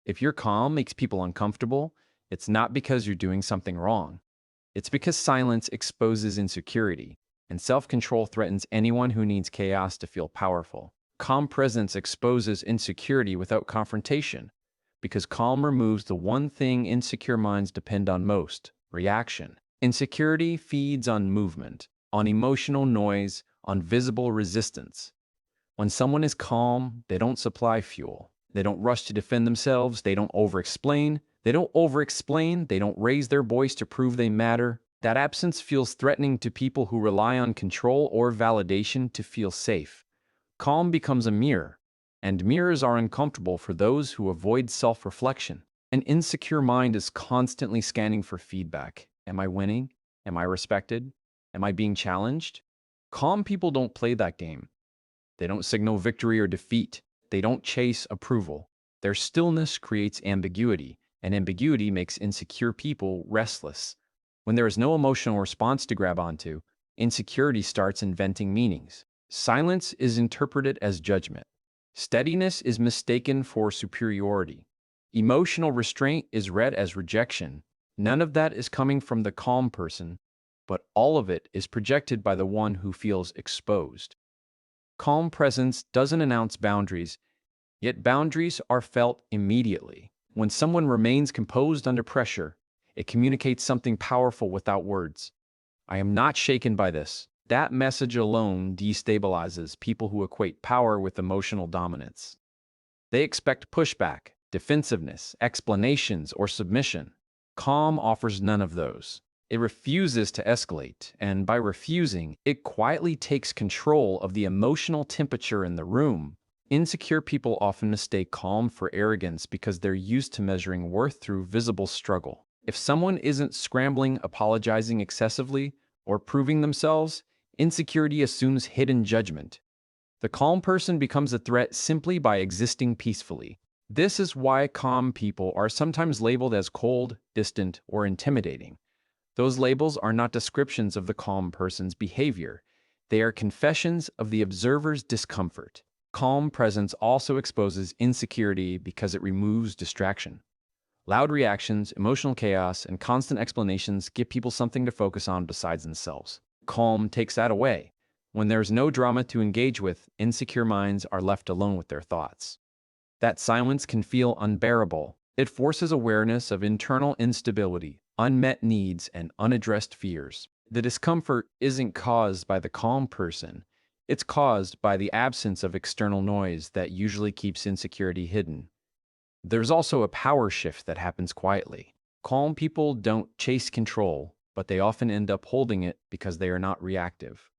If your calm makes people uncomfortable, it's not because you're doing something wrong. It's because silence exposes insecurity, and self-control threatens anyone who needs chaos to feel powerful. Calm presence exposes insecurity without confrontation, because calm removes the one thing insecure minds depend on most: reaction. Insecurity feeds on movement, on emotional noise, on visible resistance. When someone is calm, they don't supply fuel. They don't rush to defend themselves. They don't over-explain. They don't raise their voice to prove they matter. That absence feels threatening to people who rely on control or validation to feel safe. Calm becomes a mirror, and mirrors are uncomfortable for those who avoid self-reflection. An insecure mind is constantly scanning for feedback. Am I winning? Am I respected? Am I being challenged? Calm people don't play that game. They don't signal victory or defeat. They don't chase approval. Their stillness creates ambiguity, and ambiguity makes insecure people restless. When there is no emotional response to grab onto, insecurity starts inventing meanings. Silence is interpreted as judgment. Steadiness is mistaken for superiority. Emotional restraint is read as rejection. None of that is coming from the calm person, but all of it is projected by the one who feels exposed. Calm presence doesn't announce boundaries, yet boundaries are felt immediately. When someone remains composed under pressure, it communicates something powerful without words. I am not shaken by this. That message alone destabilizes people who equate power with emotional dominance. They expect pushback, defensiveness, explanations, or submission. Calm offers none of those. It refuses to escalate, and by refusing, it quietly takes control of the emotional temperature in the room. Insecure people often mistake calm for arrogance because they're used to measuring worth through visible struggle. If someone isn't scrambling, apologizing excessively, or proving themselves, insecurity assumes hidden judgment. The calm person becomes a threat simply by existing peacefully. This is why calm people are sometimes labeled as cold, distant, or intimidating. Those labels are not descriptions of the calm person's behavior. They are confessions of the observer's discomfort. Calm presence also exposes insecurity because it removes distraction. Loud reactions, emotional chaos, and constant explanations give people something to focus on besides themselves. Calm takes that away. When there's no drama to engage with, insecure minds are left alone with their thoughts. That silence can feel unbearable. It forces awareness of internal instability, unmet needs, and unaddressed fears. The discomfort isn't caused by the calm person. It's caused by the absence of external noise that usually keeps insecurity hidden. There's also a power shift that happens quietly. Calm people don't chase control, but they often end up holding it because they are not reactive.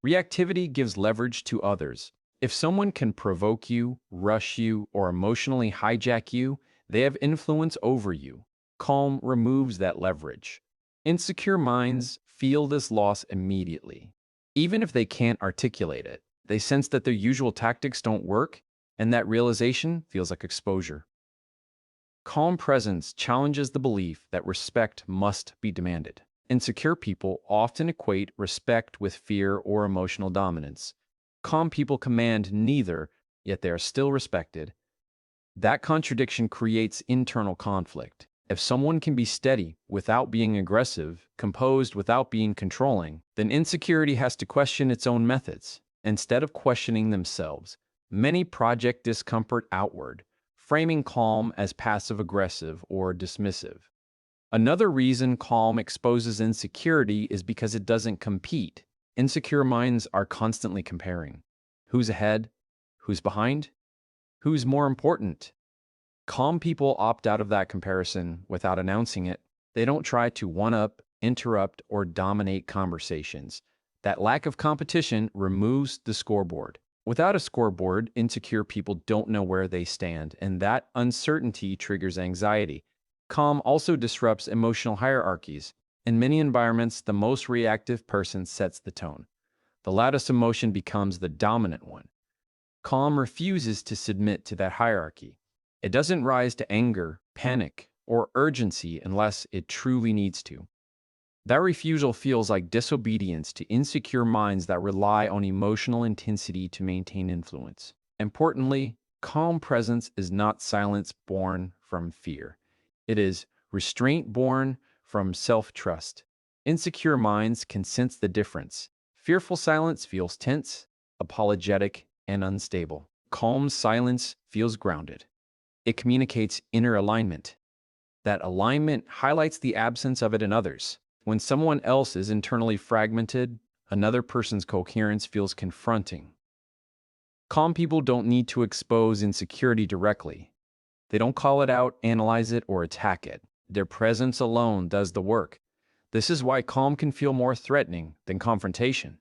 Reactivity gives leverage to others. If someone can provoke you, rush you, or emotionally hijack you, they have influence over you. Calm removes that leverage. Insecure minds feel this loss immediately. Even if they can't articulate it, they sense that their usual tactics don't work, and that realization feels like exposure. Calm presence challenges the belief that respect must be demanded. Insecure people often equate respect with fear or emotional dominance. Calm people command neither, yet they are still respected. That contradiction creates internal conflict. If someone can be steady without being aggressive, composed without being controlling, then insecurity has to question its own methods. Instead of questioning themselves, many project discomfort outward, framing calm as passive-aggressive or dismissive. Another reason calm exposes insecurity is because it doesn't compete. Insecure minds are constantly comparing. Who's ahead? Who's behind? Who's more important? Calm people opt out of that comparison without announcing it. They don't try to one-up, interrupt, or dominate conversations. That lack of competition removes the scoreboard. Without a scoreboard, insecure people don't know where they stand, and that uncertainty triggers anxiety. Calm also disrupts emotional hierarchies. In many environments, the most reactive person sets the tone. The loudest emotion becomes the dominant one. Calm refuses to submit to that hierarchy. It doesn't rise to anger, panic, or urgency unless it truly needs to. That refusal feels like disobedience to insecure minds that rely on emotional intensity to maintain influence. Importantly, calm presence is not silence born from fear. It is restraint born from self-trust. Insecure minds can sense the difference. Fearful silence feels tense, apologetic, and unstable. Calm silence feels grounded. It communicates inner alignment. That alignment highlights the absence of it in others. When someone else is internally fragmented, another person's coherence feels confronting. Calm people don't need to expose insecurity directly. They don't call it out, analyze it, or attack it. Their presence alone does the work. This is why calm can feel more threatening than confrontation.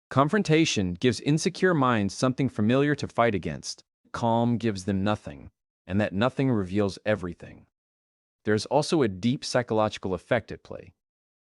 Confrontation gives insecure minds something familiar to fight against. Calm gives them nothing, and that nothing reveals everything. There's also a deep psychological effect at play.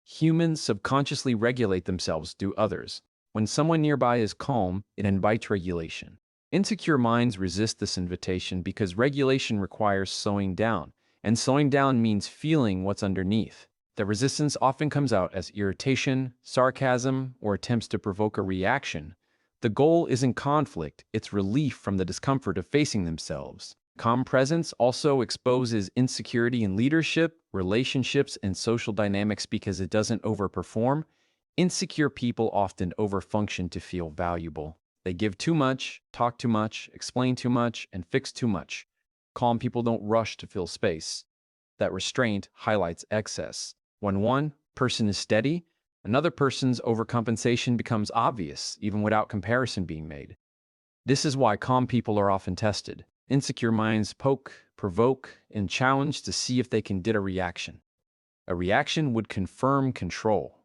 Humans subconsciously regulate themselves through others. When someone nearby is calm, it invites regulation. Insecure minds resist this invitation because regulation requires slowing down, and slowing down means feeling what's underneath. The resistance often comes out as irritation, sarcasm, or attempts to provoke a reaction. The goal isn't conflict, it's relief from the discomfort of facing themselves. Calm presence also exposes insecurity in leadership, relationships, and social dynamics because it doesn't overperform. Insecure people often overfunction to feel valuable. They give too much, talk too much, explain too much, and fix too much. Calm people don't rush to fill space. That restraint highlights excess. When one person is steady, another person's overcompensation becomes obvious, even without comparison being made. This is why calm people are often tested. Insecure minds poke, provoke, and challenge to see if they can get a reaction. A reaction would confirm control.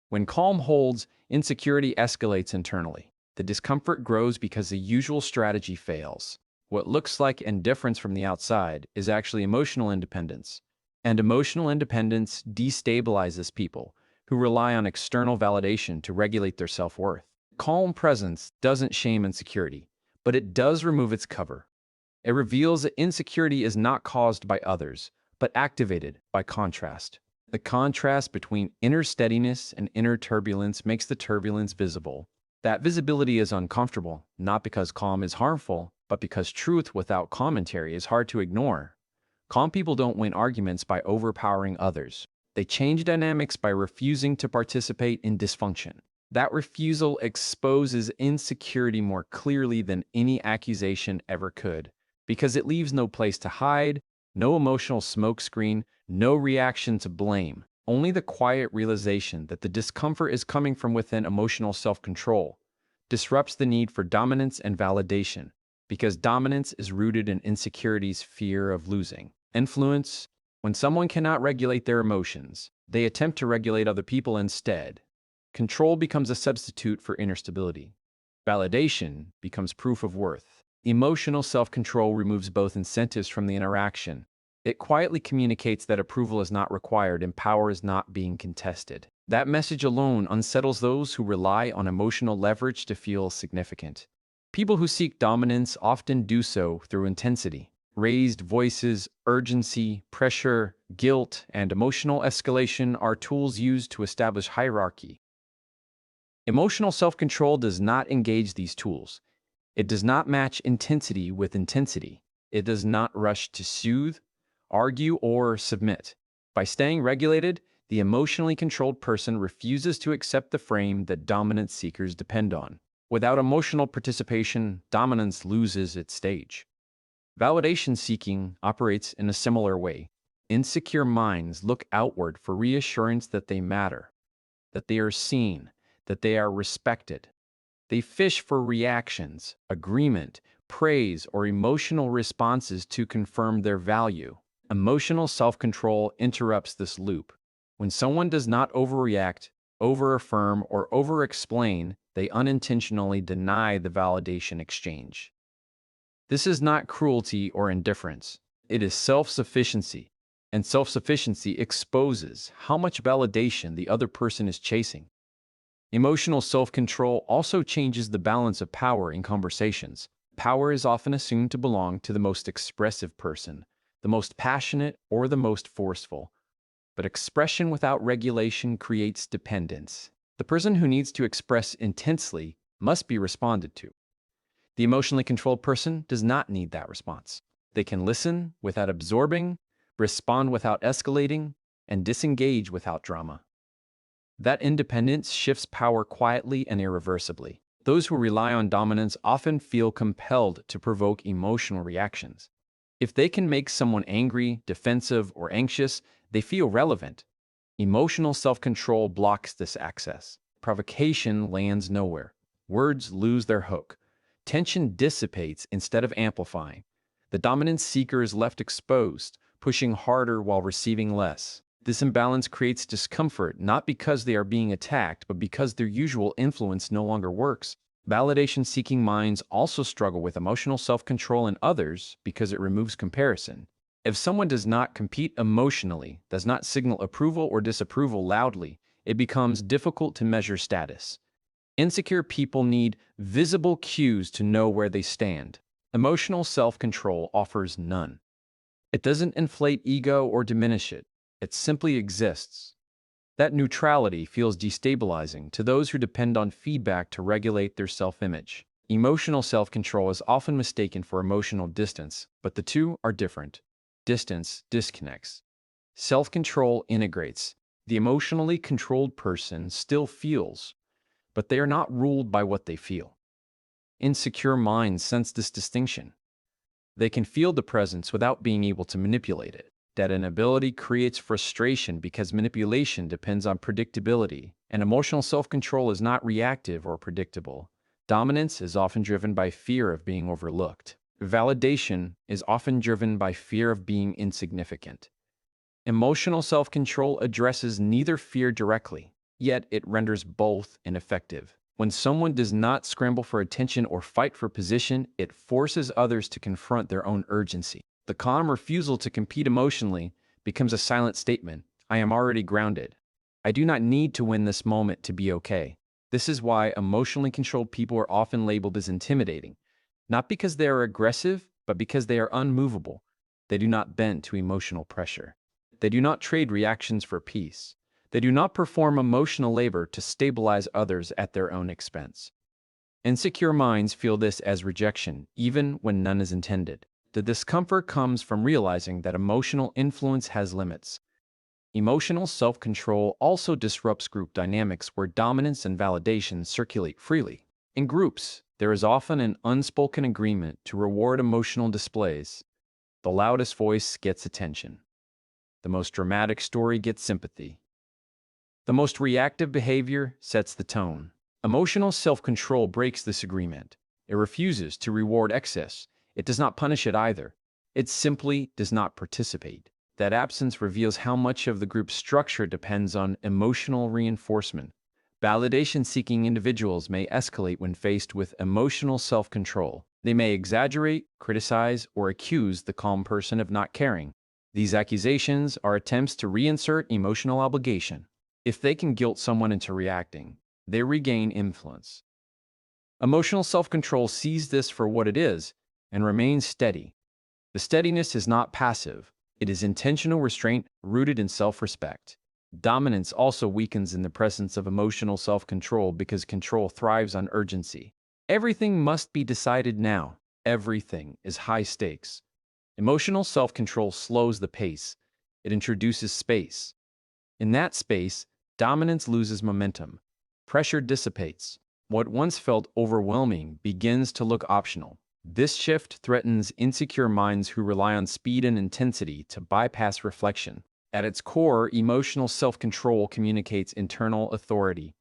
When calm holds, insecurity escalates internally. The discomfort grows because the usual strategy fails. What looks like indifference from the outside is actually emotional independence. And emotional independence destabilizes people who rely on external validation to regulate their self-worth. Calm presence doesn't shame insecurity, but it does remove its cover. It reveals that insecurity is not caused by others, but activated by contrast. The contrast between inner steadiness and inner turbulence makes the turbulence visible. That visibility is uncomfortable, not because calm is harmful, but because truth without commentary is hard to ignore. Calm people don't win arguments by overpowering others. They change dynamics by refusing to participate in dysfunction. That refusal exposes insecurity more clearly than any accusation ever could, because it leaves no place to hide, no emotional smokescreen, no reaction to blame. Only the quiet realization that the discomfort is coming from within emotional self-control disrupts the need for dominance and validation, because dominance is rooted in insecurity's fear of losing. Influence: when someone cannot regulate their emotions, they attempt to regulate other people instead. Control becomes a substitute for inner stability. Validation becomes proof of worth. Emotional self-control removes both incentives from the interaction. It quietly communicates that approval is not required and power is not being contested. That message alone unsettles those who rely on emotional leverage to feel significant. People who seek dominance often do so through intensity. Raised voices, urgency, pressure, guilt, and emotional escalation are tools used to establish hierarchy. Emotional self-control does not engage these tools. It does not match intensity with intensity. It does not rush to soothe, argue, or submit. By staying regulated, the emotionally controlled person refuses to accept the frame that dominance seekers depend on. Without emotional participation, dominance loses its stage. Validation seeking operates in a similar way. Insecure minds look outward for reassurance that they matter, that they are seen, that they are respected. They fish for reactions, agreement, praise, or emotional responses to confirm their value. Emotional self-control interrupts this loop. When someone does not overreact, over-affirm, or over-explain, they unintentionally deny the validation exchange. This is not cruelty or indifference. It is self-sufficiency, and self-sufficiency exposes how much validation the other person is chasing. Emotional self-control also changes the balance of power in conversations. Power is often assumed to belong to the most expressive person, the most passionate, or the most forceful. But expression without regulation creates dependence. The person who needs to express intensely must be responded to. The emotionally controlled person does not need that response. They can listen without absorbing, respond without escalating, and disengage without drama. That independence shifts power quietly and irreversibly. Those who rely on dominance often feel compelled to provoke emotional reactions. If they can make someone angry, defensive, or anxious, they feel relevant. Emotional self-control blocks this access. Provocation lands nowhere. Words lose their hook. Tension dissipates instead of amplifying. The dominance seeker is left exposed, pushing harder while receiving less. This imbalance creates discomfort not because they are being attacked, but because their usual influence no longer works. Validation-seeking minds also struggle with emotional self-control in others because it removes comparison. If someone does not compete emotionally, does not signal approval or disapproval loudly, it becomes difficult to measure status. Insecure people need visible cues to know where they stand. Emotional self-control offers none. It doesn't inflate ego or diminish it. It simply exists. That neutrality feels destabilizing to those who depend on feedback to regulate their self-image. Emotional self-control is often mistaken for emotional distance, but the two are different. Distance disconnects. Self-control integrates. The emotionally controlled person still feels, but they are not ruled by what they feel. Insecure minds sense this distinction. They can feel the presence without being able to manipulate it. That inability creates frustration because manipulation depends on predictability, and emotional self-control is not reactive or predictable. Dominance is often driven by fear of being overlooked. Validation is often driven by fear of being insignificant. Emotional self-control addresses neither fear directly, yet it renders both ineffective. When someone does not scramble for attention or fight for position, it forces others to confront their own urgency. The calm refusal to compete emotionally becomes a silent statement. I am already grounded. I do not need to win this moment to be okay. This is why emotionally controlled people are often labeled as intimidating, not because they are aggressive, but because they are unmovable. They do not bend to emotional pressure. They do not trade reactions for peace. They do not perform emotional labor to stabilize others at their own expense. Insecure minds feel this as rejection, even when none is intended. The discomfort comes from realizing that emotional influence has limits. Emotional self-control also disrupts group dynamics where dominance and validation circulate freely. In groups, there is often an unspoken agreement to reward emotional displays. The loudest voice gets attention. The most dramatic story gets sympathy. The most reactive behavior sets the tone. Emotional self-control breaks this agreement. It refuses to reward excess. It does not punish it either. It simply does not participate. That absence reveals how much of the group's structure depends on emotional reinforcement. Validation-seeking individuals may escalate when faced with emotional self-control. They may exaggerate, criticize, or accuse the calm person of not caring. These accusations are attempts to reinsert emotional obligation. If they can guilt someone into reacting, they regain influence. Emotional self-control sees this for what it is and remains steady. The steadiness is not passive. It is intentional restraint rooted in self-respect. Dominance also weakens in the presence of emotional self-control because control thrives on urgency. Everything must be decided now. Everything is high stakes. Emotional self-control slows the pace. It introduces space. In that space, dominance loses momentum. Pressure dissipates. What once felt overwhelming begins to look optional. This shift threatens insecure minds who rely on speed and intensity to bypass reflection. At its core, emotional self-control communicates internal authority.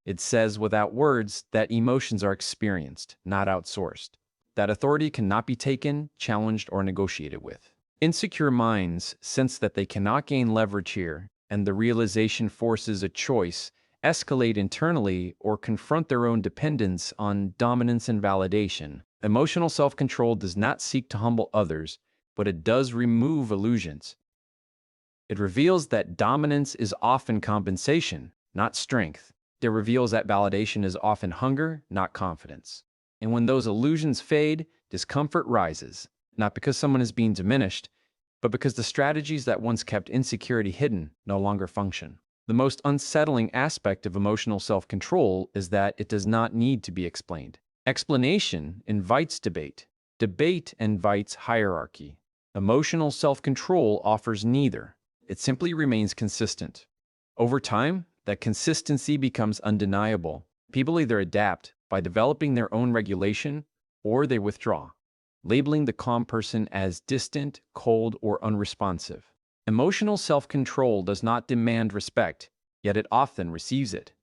It says without words that emotions are experienced, not outsourced. That authority cannot be taken, challenged, or negotiated with. Insecure minds sense that they cannot gain leverage here, and the realization forces a choice: escalate internally or confront their own dependence on dominance and validation. Emotional self-control does not seek to humble others, but it does remove illusions. It reveals that dominance is often compensation, not strength. It reveals that validation is often hunger, not confidence. And when those illusions fade, discomfort rises, not because someone is being diminished, but because the strategies that once kept insecurity hidden no longer function. The most unsettling aspect of emotional self-control is that it does not need to be explained. Explanation invites debate. Debate invites hierarchy. Emotional self-control offers neither. It simply remains consistent. Over time, that consistency becomes undeniable. People either adapt by developing their own regulation or they withdraw, labeling the calm person as distant, cold, or unresponsive. Emotional self-control does not demand respect, yet it often receives it.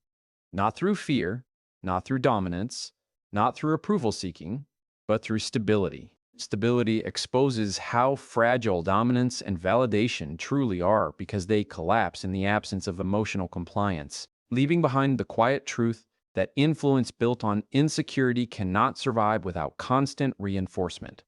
Not through fear, not through dominance, not through approval seeking, but through stability. Stability exposes how fragile dominance and validation truly are because they collapse in the absence of emotional compliance, leaving behind the quiet truth that influence built on insecurity cannot survive without constant reinforcement.